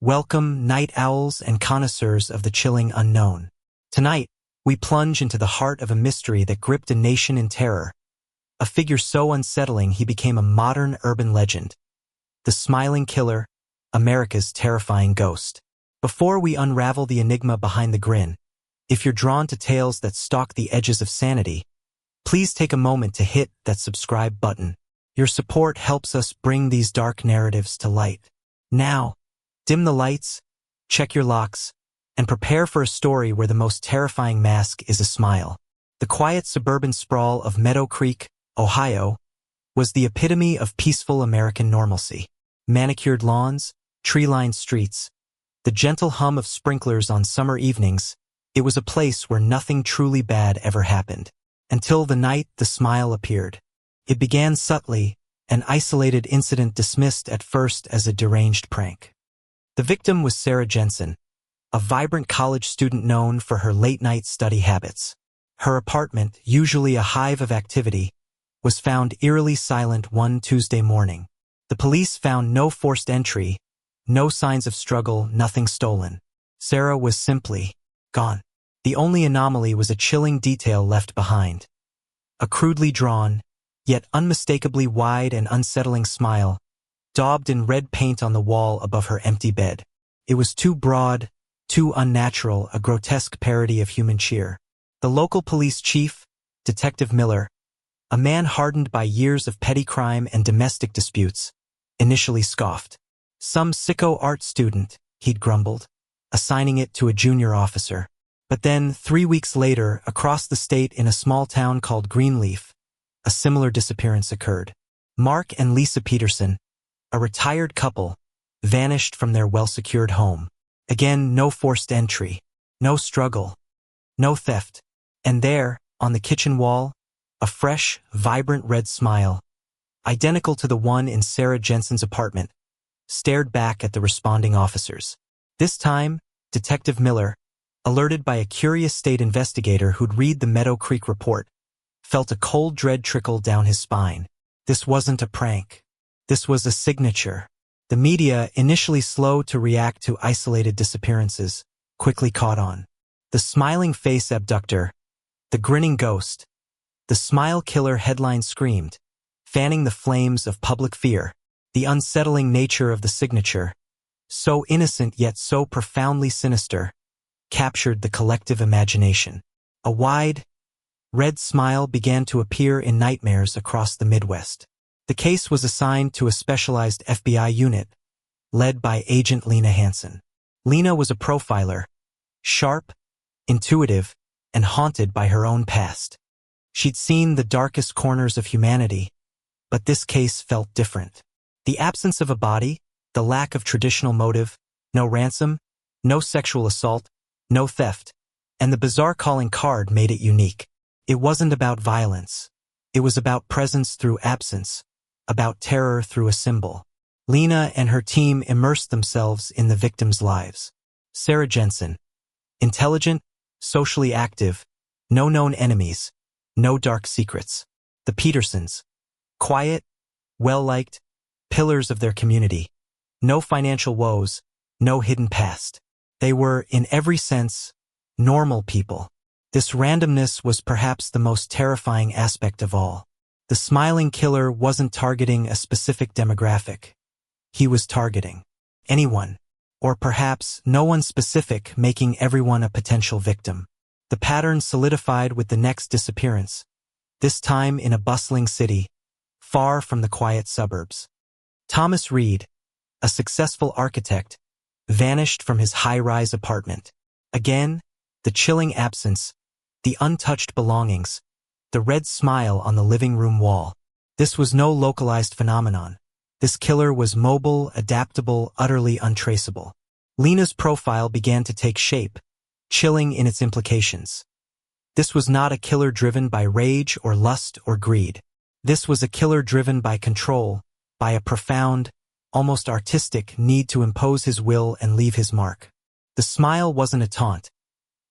Welcome, night owls and connoisseurs of the chilling unknown. Tonight, we plunge into the heart of a mystery that gripped a nation in terror. A figure so unsettling he became a modern urban legend. The Smiling Killer, America's terrifying ghost. Before we unravel the enigma behind the grin, if you're drawn to tales that stalk the edges of sanity, please take a moment to hit that subscribe button. Your support helps us bring these dark narratives to light. Now, dim the lights, check your locks, and prepare for a story where the most terrifying mask is a smile. The quiet suburban sprawl of Meadow Creek, Ohio, was the epitome of peaceful American normalcy. Manicured lawns, tree-lined streets, the gentle hum of sprinklers on summer evenings, it was a place where nothing truly bad ever happened. Until the night the smile appeared. It began subtly, an isolated incident dismissed at first as a deranged prank. The victim was Sarah Jensen, a vibrant college student known for her late-night study habits. Her apartment, usually a hive of activity, was found eerily silent one Tuesday morning. The police found no forced entry, no signs of struggle, nothing stolen. Sarah was simply gone. The only anomaly was a chilling detail left behind. A crudely drawn, yet unmistakably wide and unsettling smile, daubed in red paint on the wall above her empty bed. It was too broad, too unnatural, a grotesque parody of human cheer. The local police chief, Detective Miller, a man hardened by years of petty crime and domestic disputes, initially scoffed. Some sicko art student, he'd grumbled, assigning it to a junior officer. But then, 3 weeks later, across the state in a small town called Greenleaf, a similar disappearance occurred. Mark and Lisa Peterson, a retired couple, vanished from their well-secured home. Again, no forced entry, no struggle, no theft. And there, on the kitchen wall, a fresh, vibrant red smile, identical to the one in Sarah Jensen's apartment, stared back at the responding officers. This time, Detective Miller, alerted by a curious state investigator who'd read the Meadow Creek report, felt a cold dread trickle down his spine. This wasn't a prank. This was a signature. The media, initially slow to react to isolated disappearances, quickly caught on. The smiling face abductor, the grinning ghost, the smile killer headline screamed, fanning the flames of public fear. The unsettling nature of the signature, so innocent yet so profoundly sinister, captured the collective imagination. A wide, red smile began to appear in nightmares across the Midwest. The case was assigned to a specialized FBI unit, led by Agent Lena Hansen. Lena was a profiler, sharp, intuitive, and haunted by her own past. She'd seen the darkest corners of humanity, but this case felt different. The absence of a body, the lack of traditional motive, no ransom, no sexual assault, no theft, and the bizarre calling card made it unique. It wasn't about violence. It was about presence through absence, about terror through a symbol. Lena and her team immersed themselves in the victims' lives. Sarah Jensen, intelligent, socially active, no known enemies, no dark secrets. The Petersons, quiet, well-liked, pillars of their community, no financial woes, no hidden past. They were, in every sense, normal people. This randomness was perhaps the most terrifying aspect of all. The smiling killer wasn't targeting a specific demographic. He was targeting anyone, or perhaps no one specific, making everyone a potential victim. The pattern solidified with the next disappearance, this time in a bustling city, far from the quiet suburbs. Thomas Reed, a successful architect, vanished from his high-rise apartment. Again, the chilling absence, the untouched belongings, the red smile on the living room wall. This was no localized phenomenon. This killer was mobile, adaptable, utterly untraceable. Lena's profile began to take shape, chilling in its implications. This was not a killer driven by rage or lust or greed. This was a killer driven by control, by a profound, almost artistic need to impose his will and leave his mark. The smile wasn't a taunt.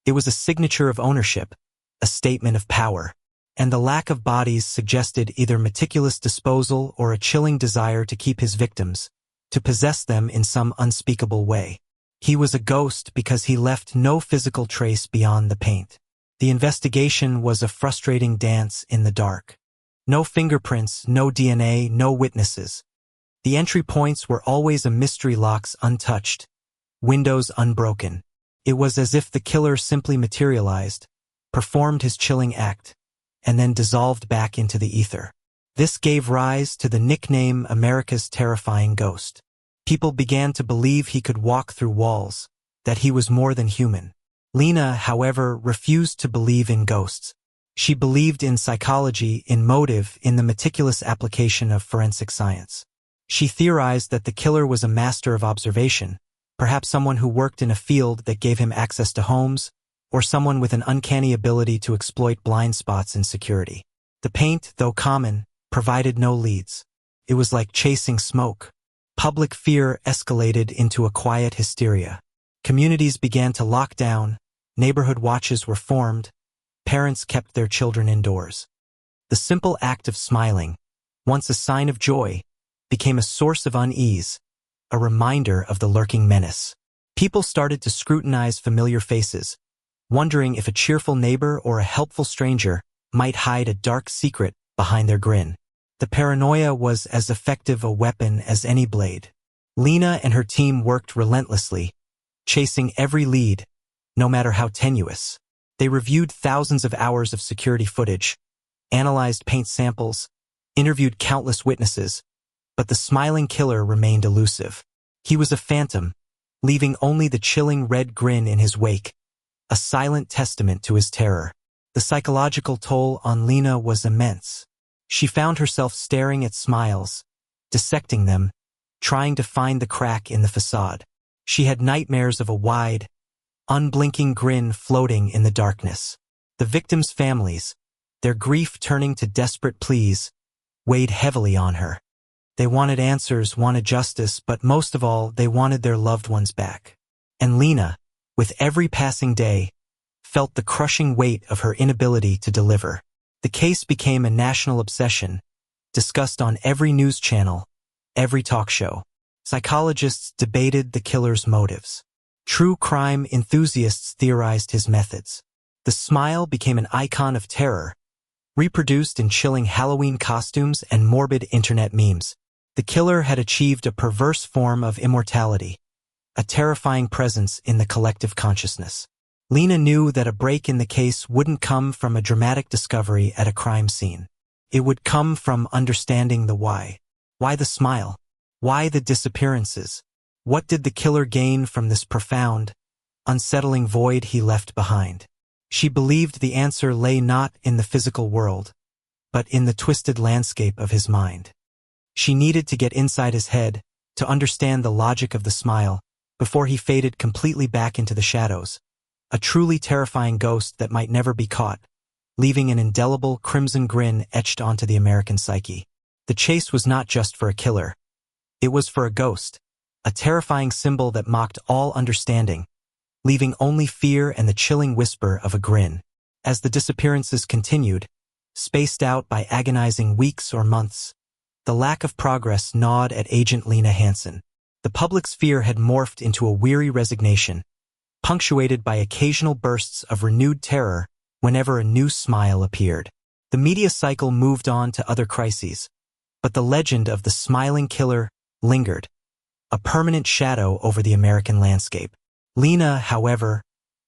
It was a signature of ownership, a statement of power. And the lack of bodies suggested either meticulous disposal or a chilling desire to keep his victims, to possess them in some unspeakable way. He was a ghost because he left no physical trace beyond the paint. The investigation was a frustrating dance in the dark. No fingerprints, no DNA, no witnesses. The entry points were always a mystery: locks untouched, windows unbroken. It was as if the killer simply materialized, performed his chilling act, and then dissolved back into the ether. This gave rise to the nickname America's Terrifying Ghost. People began to believe he could walk through walls, that he was more than human. Lena, however, refused to believe in ghosts. She believed in psychology, in motive, in the meticulous application of forensic science. She theorized that the killer was a master of observation, perhaps someone who worked in a field that gave him access to homes, or someone with an uncanny ability to exploit blind spots in security. The paint, though common, provided no leads. It was like chasing smoke. Public fear escalated into a quiet hysteria. Communities began to lock down, neighborhood watches were formed, parents kept their children indoors. The simple act of smiling, once a sign of joy, became a source of unease, a reminder of the lurking menace. People started to scrutinize familiar faces, wondering if a cheerful neighbor or a helpful stranger might hide a dark secret behind their grin. The paranoia was as effective a weapon as any blade. Lena and her team worked relentlessly, chasing every lead, no matter how tenuous. They reviewed thousands of hours of security footage, analyzed paint samples, interviewed countless witnesses, but the smiling killer remained elusive. He was a phantom, leaving only the chilling red grin in his wake, a silent testament to his terror. The psychological toll on Lena was immense. She found herself staring at smiles, dissecting them, trying to find the crack in the facade. She had nightmares of a wide, unblinking grin floating in the darkness. The victims' families, their grief turning to desperate pleas, weighed heavily on her. They wanted answers, wanted justice, but most of all, they wanted their loved ones back. And Lena, with every passing day, felt the crushing weight of her inability to deliver. The case became a national obsession, discussed on every news channel, every talk show. Psychologists debated the killer's motives. True crime enthusiasts theorized his methods. The smile became an icon of terror, reproduced in chilling Halloween costumes and morbid internet memes. The killer had achieved a perverse form of immortality, a terrifying presence in the collective consciousness. Lena knew that a break in the case wouldn't come from a dramatic discovery at a crime scene. It would come from understanding the why. Why the smile? Why the disappearances? What did the killer gain from this profound, unsettling void he left behind? She believed the answer lay not in the physical world, but in the twisted landscape of his mind. She needed to get inside his head to understand the logic of the smile before he faded completely back into the shadows. A truly terrifying ghost that might never be caught, leaving an indelible crimson grin etched onto the American psyche. The chase was not just for a killer. It was for a ghost, a terrifying symbol that mocked all understanding, leaving only fear and the chilling whisper of a grin. As the disappearances continued, spaced out by agonizing weeks or months, the lack of progress gnawed at Agent Lena Hansen. The public's fear had morphed into a weary resignation, punctuated by occasional bursts of renewed terror whenever a new smile appeared. The media cycle moved on to other crises, but the legend of the smiling killer lingered, a permanent shadow over the American landscape. Lena, however,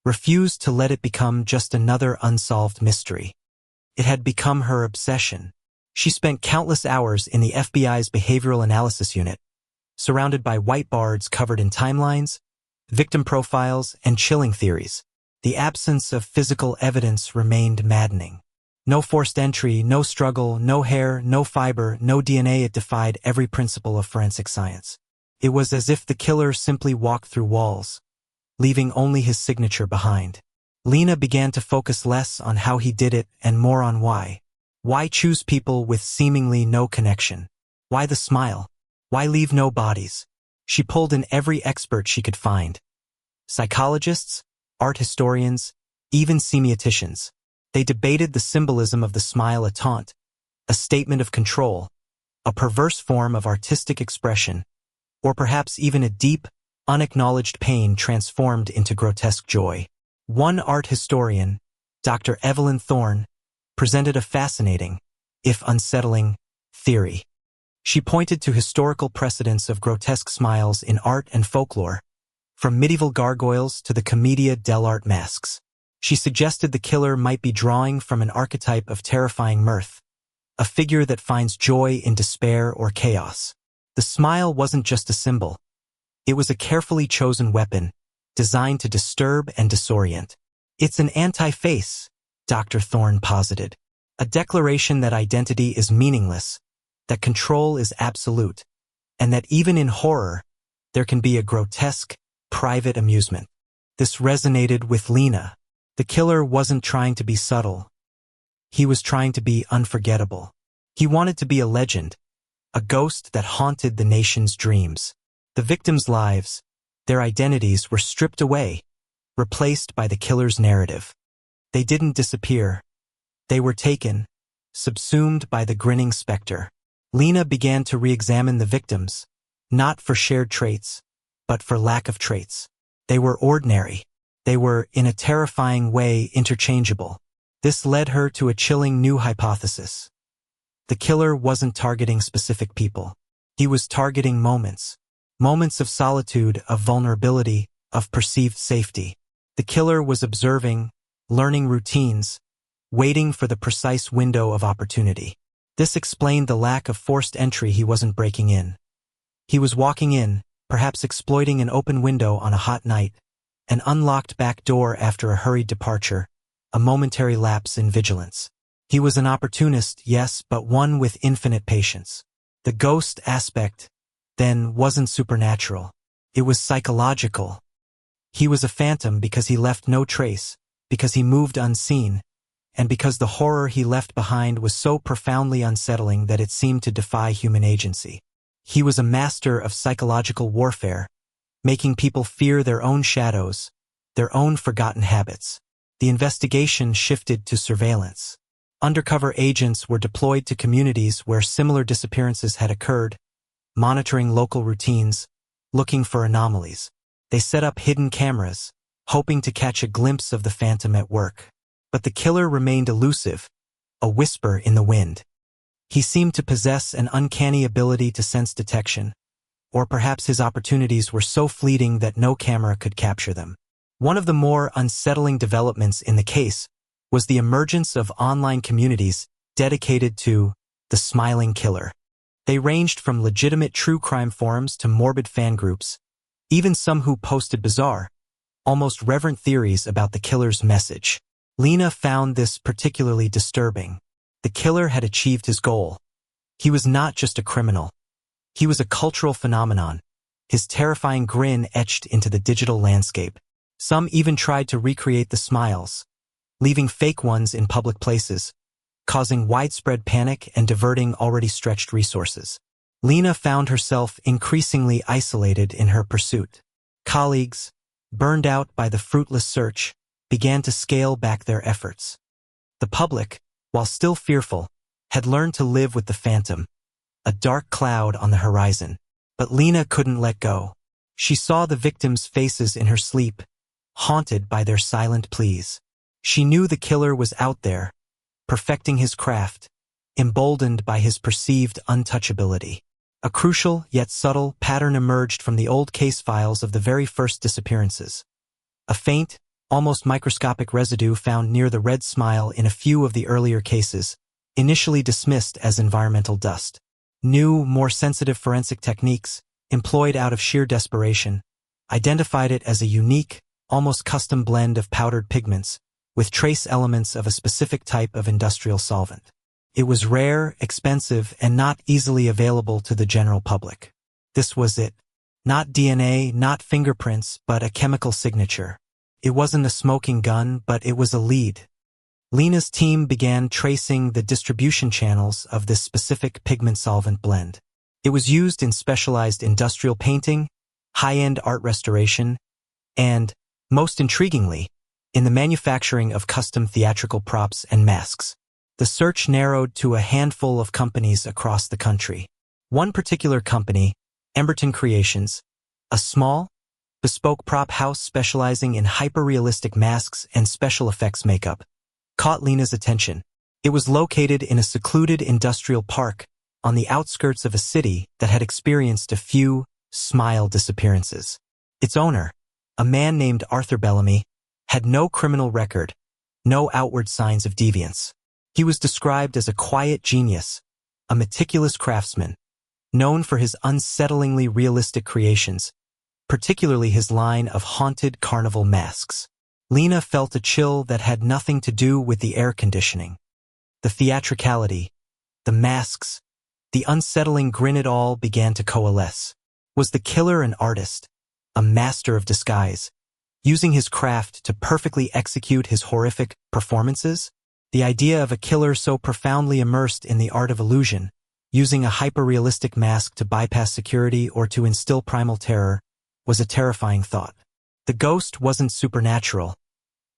refused to let it become just another unsolved mystery. It had become her obsession. She spent countless hours in the FBI's Behavioral Analysis Unit, surrounded by whiteboards covered in timelines, victim profiles, and chilling theories. The absence of physical evidence remained maddening. No forced entry, no struggle, no hair, no fiber, no DNA. It defied every principle of forensic science. It was as if the killer simply walked through walls, leaving only his signature behind. Lena began to focus less on how he did it and more on why. Why choose people with seemingly no connection? Why the smile? Why leave no bodies? She pulled in every expert she could find. Psychologists, art historians, even semioticians. They debated the symbolism of the smile: a taunt, a statement of control, a perverse form of artistic expression, or perhaps even a deep, unacknowledged pain transformed into grotesque joy. One art historian, Dr. Evelyn Thorne, presented a fascinating, if unsettling, theory. She pointed to historical precedents of grotesque smiles in art and folklore, from medieval gargoyles to the Commedia dell'arte masks. She suggested the killer might be drawing from an archetype of terrifying mirth, a figure that finds joy in despair or chaos. The smile wasn't just a symbol. It was a carefully chosen weapon, designed to disturb and disorient. It's an anti-face, Dr. Thorne posited. A declaration that identity is meaningless, that control is absolute, and that even in horror, there can be a grotesque, private amusement. This resonated with Lena. The killer wasn't trying to be subtle. He was trying to be unforgettable. He wanted to be a legend, a ghost that haunted the nation's dreams. The victims' lives, their identities were stripped away, replaced by the killer's narrative. They didn't disappear. They were taken, subsumed by the grinning specter. Lena began to re-examine the victims, not for shared traits, but for lack of traits. They were ordinary. They were, in a terrifying way, interchangeable. This led her to a chilling new hypothesis. The killer wasn't targeting specific people. He was targeting moments. Moments of solitude, of vulnerability, of perceived safety. The killer was observing, learning routines, waiting for the precise window of opportunity. This explained the lack of forced entry. He wasn't breaking in. He was walking in, perhaps exploiting an open window on a hot night, an unlocked back door after a hurried departure, a momentary lapse in vigilance. He was an opportunist, yes, but one with infinite patience. The ghost aspect, then, wasn't supernatural. It was psychological. He was a phantom because he left no trace, because he moved unseen, and because the horror he left behind was so profoundly unsettling that it seemed to defy human agency. He was a master of psychological warfare, making people fear their own shadows, their own forgotten habits. The investigation shifted to surveillance. Undercover agents were deployed to communities where similar disappearances had occurred, monitoring local routines, looking for anomalies. They set up hidden cameras, hoping to catch a glimpse of the phantom at work. But the killer remained elusive, a whisper in the wind. He seemed to possess an uncanny ability to sense detection, or perhaps his opportunities were so fleeting that no camera could capture them. One of the more unsettling developments in the case was the emergence of online communities dedicated to the Smiling Killer. They ranged from legitimate true crime forums to morbid fan groups, even some who posted bizarre, almost reverent theories about the killer's message. Lena found this particularly disturbing. The killer had achieved his goal. He was not just a criminal. He was a cultural phenomenon, his terrifying grin etched into the digital landscape. Some even tried to recreate the smiles, leaving fake ones in public places, causing widespread panic and diverting already stretched resources. Lena found herself increasingly isolated in her pursuit. Colleagues, burned out by the fruitless search, began to scale back their efforts. The public, while still fearful, had learned to live with the phantom, a dark cloud on the horizon. But Lena couldn't let go. She saw the victims' faces in her sleep, haunted by their silent pleas. She knew the killer was out there, perfecting his craft, emboldened by his perceived untouchability. A crucial, yet subtle, pattern emerged from the old case files of the very first disappearances. A faint, almost microscopic residue found near the red smile in a few of the earlier cases, initially dismissed as environmental dust. New, more sensitive forensic techniques, employed out of sheer desperation, identified it as a unique, almost custom blend of powdered pigments, with trace elements of a specific type of industrial solvent. It was rare, expensive, and not easily available to the general public. This was it. Not DNA, not fingerprints, but a chemical signature. It wasn't a smoking gun, but it was a lead. Lena's team began tracing the distribution channels of this specific pigment solvent blend. It was used in specialized industrial painting, high-end art restoration, and, most intriguingly, in the manufacturing of custom theatrical props and masks. The search narrowed to a handful of companies across the country. One particular company, Emberton Creations, a small, bespoke prop house specializing in hyper-realistic masks and special effects makeup, caught Lena's attention. It was located in a secluded industrial park on the outskirts of a city that had experienced a few smile disappearances. Its owner, a man named Arthur Bellamy, had no criminal record, no outward signs of deviance. He was described as a quiet genius, a meticulous craftsman, known for his unsettlingly realistic creations, particularly his line of haunted carnival masks. Lena felt a chill that had nothing to do with the air conditioning. The theatricality, the masks, the unsettling grin, it all began to coalesce. Was the killer an artist, a master of disguise, using his craft to perfectly execute his horrific performances? The idea of a killer so profoundly immersed in the art of illusion, using a hyper-realistic mask to bypass security or to instill primal terror, was a terrifying thought. The ghost wasn't supernatural.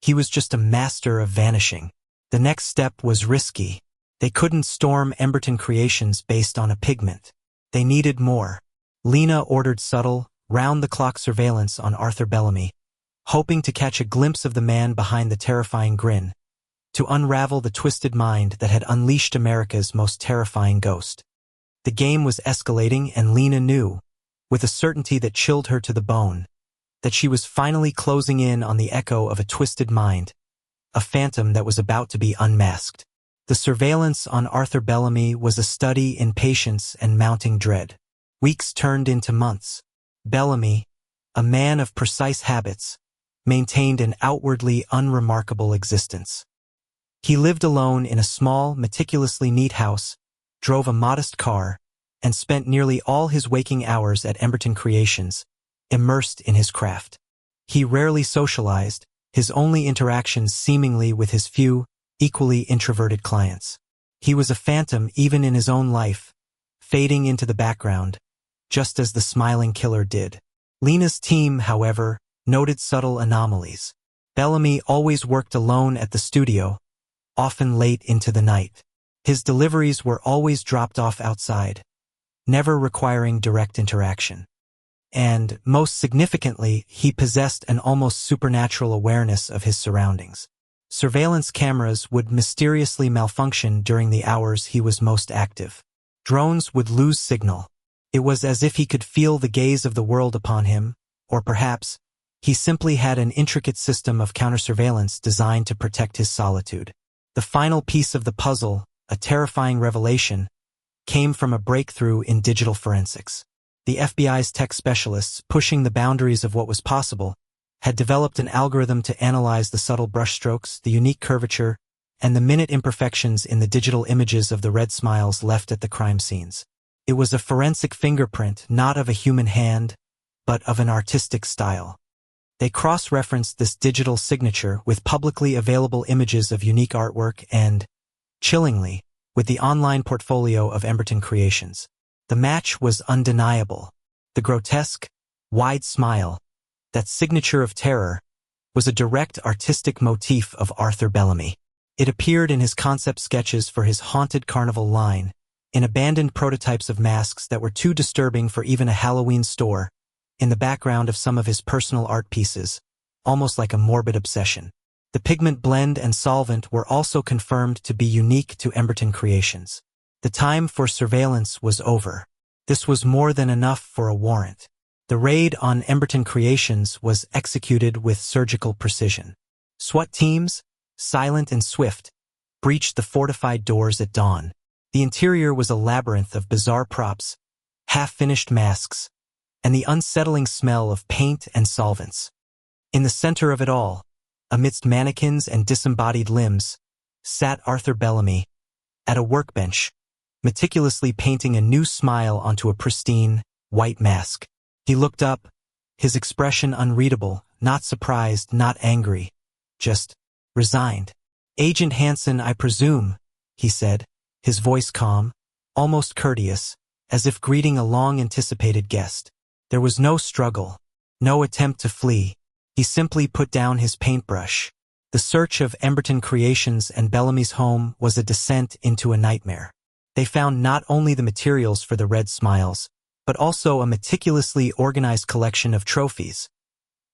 He was just a master of vanishing. The next step was risky. They couldn't storm Emberton Creations based on a pigment. They needed more. Lena ordered subtle, round-the-clock surveillance on Arthur Bellamy, hoping to catch a glimpse of the man behind the terrifying grin, to unravel the twisted mind that had unleashed America's most terrifying ghost. The game was escalating, and Lena knew, with a certainty that chilled her to the bone, that she was finally closing in on the echo of a twisted mind, a phantom that was about to be unmasked. The surveillance on Arthur Bellamy was a study in patience and mounting dread. Weeks turned into months. Bellamy, a man of precise habits, maintained an outwardly unremarkable existence. He lived alone in a small, meticulously neat house, drove a modest car, and spent nearly all his waking hours at Emberton Creations, immersed in his craft. He rarely socialized, his only interactions seemingly with his few, equally introverted clients. He was a phantom even in his own life, fading into the background, just as the smiling killer did. Lena's team, however, noted subtle anomalies. Bellamy always worked alone at the studio, often late into the night. His deliveries were always dropped off outside, never requiring direct interaction. And, most significantly, he possessed an almost supernatural awareness of his surroundings. Surveillance cameras would mysteriously malfunction during the hours he was most active. Drones would lose signal. It was as if he could feel the gaze of the world upon him, or perhaps, he simply had an intricate system of counter-surveillance designed to protect his solitude. The final piece of the puzzle, a terrifying revelation, came from a breakthrough in digital forensics. The FBI's tech specialists, pushing the boundaries of what was possible, had developed an algorithm to analyze the subtle brushstrokes, the unique curvature, and the minute imperfections in the digital images of the red smiles left at the crime scenes. It was a forensic fingerprint, not of a human hand, but of an artistic style. They cross-referenced this digital signature with publicly available images of unique artwork and, chillingly, with the online portfolio of Emberton Creations. The match was undeniable. The grotesque, wide smile, that signature of terror, was a direct artistic motif of Arthur Bellamy. It appeared in his concept sketches for his haunted carnival line, in abandoned prototypes of masks that were too disturbing for even a Halloween store, in the background of some of his personal art pieces, almost like a morbid obsession. The pigment blend and solvent were also confirmed to be unique to Emberton Creations. The time for surveillance was over. This was more than enough for a warrant. The raid on Emberton Creations was executed with surgical precision. SWAT teams, silent and swift, breached the fortified doors at dawn. The interior was a labyrinth of bizarre props, half-finished masks, and the unsettling smell of paint and solvents. In the center of it all, amidst mannequins and disembodied limbs, sat Arthur Bellamy, at a workbench, meticulously painting a new smile onto a pristine, white mask. He looked up, his expression unreadable, not surprised, not angry, just resigned. "Agent Hansen, I presume," he said, his voice calm, almost courteous, as if greeting a long-anticipated guest. There was no struggle, no attempt to flee. He simply put down his paintbrush. The search of Emberton Creations and Bellamy's home was a descent into a nightmare. They found not only the materials for the red smiles, but also a meticulously organized collection of trophies,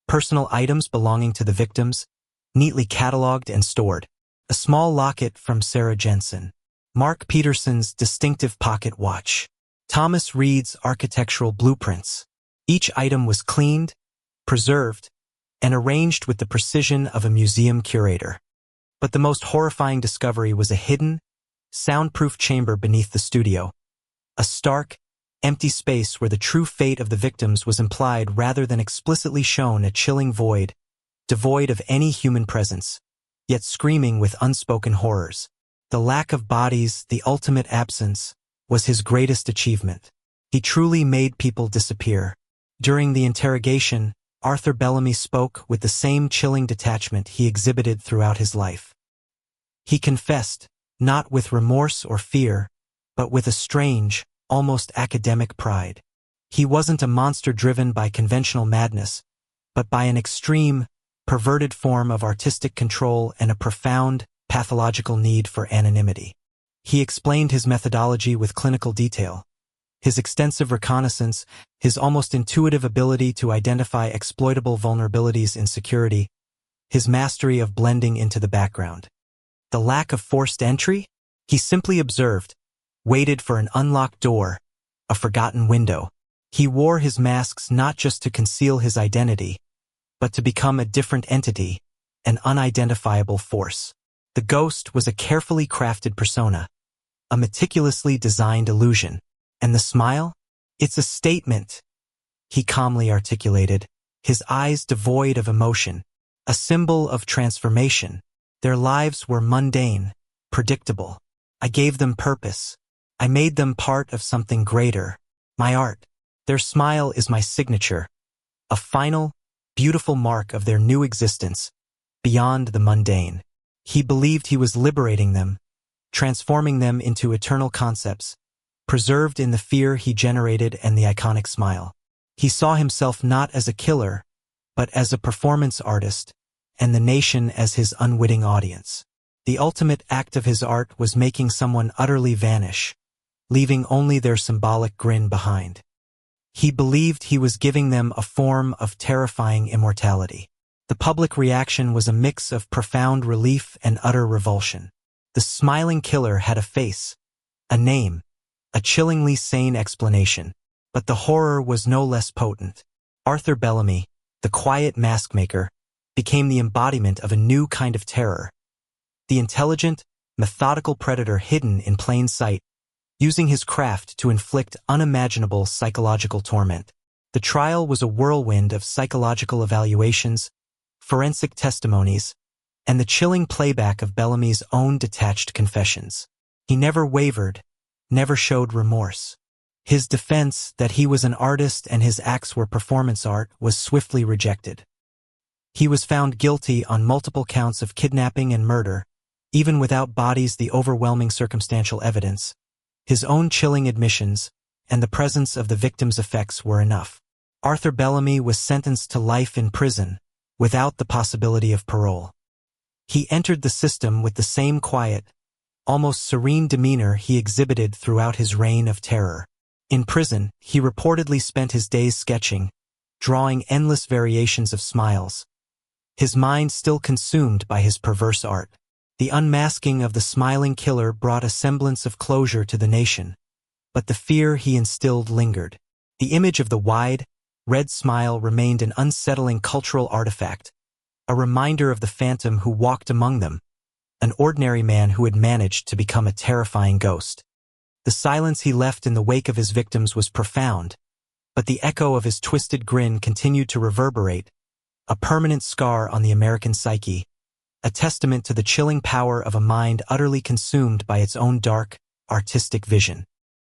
personal items belonging to the victims, neatly cataloged and stored. A small locket from Sarah Jensen, Mark Peterson's distinctive pocket watch, Thomas Reed's architectural blueprints. Each item was cleaned, preserved, and arranged with the precision of a museum curator. But the most horrifying discovery was a hidden, soundproof chamber beneath the studio, a stark, empty space where the true fate of the victims was implied rather than explicitly shown, a chilling void, devoid of any human presence, yet screaming with unspoken horrors. The lack of bodies, the ultimate absence, was his greatest achievement. He truly made people disappear. During the interrogation, Arthur Bellamy spoke with the same chilling detachment he exhibited throughout his life. He confessed, not with remorse or fear, but with a strange, almost academic pride. He wasn't a monster driven by conventional madness, but by an extreme, perverted form of artistic control and a profound, pathological need for anonymity. He explained his methodology with clinical detail. His extensive reconnaissance, his almost intuitive ability to identify exploitable vulnerabilities in security, his mastery of blending into the background. The lack of forced entry? He simply observed, waited for an unlocked door, a forgotten window. He wore his masks not just to conceal his identity, but to become a different entity, an unidentifiable force. The ghost was a carefully crafted persona, a meticulously designed illusion. And the smile? It's a statement, he calmly articulated, his eyes devoid of emotion, a symbol of transformation. Their lives were mundane, predictable. I gave them purpose. I made them part of something greater, my art. Their smile is my signature, a final, beautiful mark of their new existence, beyond the mundane. He believed he was liberating them, transforming them into eternal concepts, preserved in the fear he generated and the iconic smile. He saw himself not as a killer, but as a performance artist, and the nation as his unwitting audience. The ultimate act of his art was making someone utterly vanish, leaving only their symbolic grin behind. He believed he was giving them a form of terrifying immortality. The public reaction was a mix of profound relief and utter revulsion. The smiling killer had a face, a name, a chillingly sane explanation, but the horror was no less potent. Arthur Bellamy, the quiet mask maker, became the embodiment of a new kind of terror. The intelligent, methodical predator hidden in plain sight, using his craft to inflict unimaginable psychological torment. The trial was a whirlwind of psychological evaluations, forensic testimonies, and the chilling playback of Bellamy's own detached confessions. He never wavered, never showed remorse. His defense that he was an artist and his acts were performance art was swiftly rejected. He was found guilty on multiple counts of kidnapping and murder, even without bodies. The overwhelming circumstantial evidence, his own chilling admissions, and the presence of the victim's effects were enough. Arthur Bellamy was sentenced to life in prison, without the possibility of parole. He entered the system with the same quiet, almost serene demeanor he exhibited throughout his reign of terror. In prison, he reportedly spent his days sketching, drawing endless variations of smiles, his mind still consumed by his perverse art. The unmasking of the smiling killer brought a semblance of closure to the nation, but the fear he instilled lingered. The image of the wide, red smile remained an unsettling cultural artifact, a reminder of the phantom who walked among them, an ordinary man who had managed to become a terrifying ghost. The silence he left in the wake of his victims was profound, but the echo of his twisted grin continued to reverberate, a permanent scar on the American psyche, a testament to the chilling power of a mind utterly consumed by its own dark, artistic vision.